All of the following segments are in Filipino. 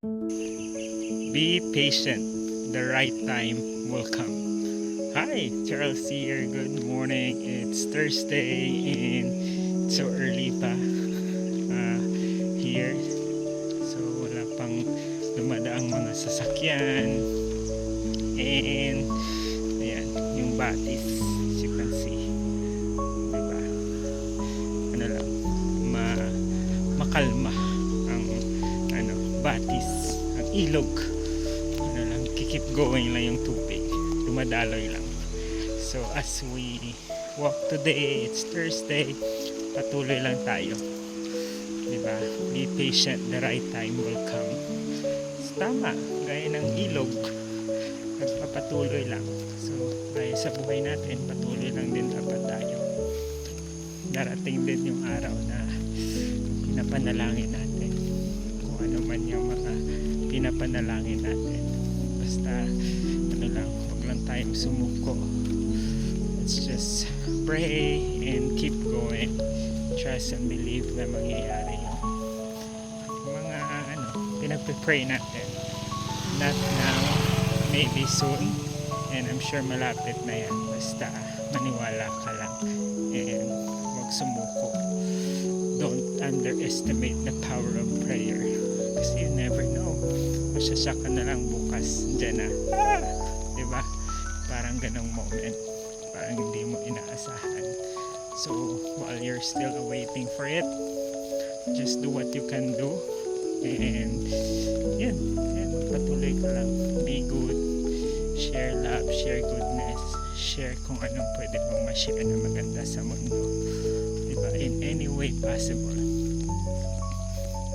Be patient. The right time will come. Hi, Charles here. Good morning. It's Thursday and it's so early pa here. So wala pang dumadaang mga sasakyan. And ayan, yung batis. As you can see. Diba? Ano lang, makalma ang batis, ang ilog. Ano lang, keep going lang yung tubig. Dumadaloy lang. So as we walk today, it's Thursday, patuloy lang tayo. Diba? Be patient, the right time will come. So, tama, gaya ng ilog, nagpapatuloy lang. So gaya sa buhay natin, patuloy lang din dapat tayo. Darating din yung araw na pinapanalangin natin kung ano man yung mga pinapanalangin natin. Basta ano lang, huwag lang tayong sumuko. Let's just pray and keep going. Trust and believe na mangyayari yung mga pinagpe-pray natin. Not now, maybe soon, and I'm sure malapit na yan. Basta maniwala ka lang and huwag sumuko. Don't underestimate the power of prayer, kasi you never know, masasya ka na lang bukas dyan na diba, parang ganong moment, parang hindi mo inaasahan. So while you're still waiting for it, just do what you can do, and yan, patuloy ka lang, be good, share love, share goodness, share kung anong pwede mong ma-share na maganda sa mundo, diba, in any way possible.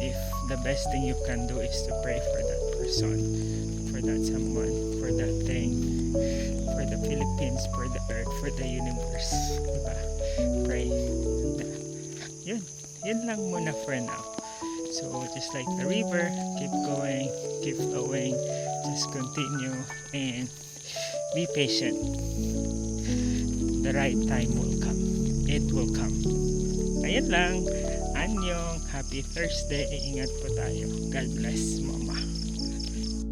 If the best thing you can do is to pray for that person, for that someone, for that thing, for the Philippines, for the earth, for the universe, diba? Pray. Yun lang muna for now. So just like the river, keep going, keep flowing, just continue and be patient. The right time will come. It will come. Ayan lang. Anyong, happy Thursday. Ingat po tayo. God bless, Mama.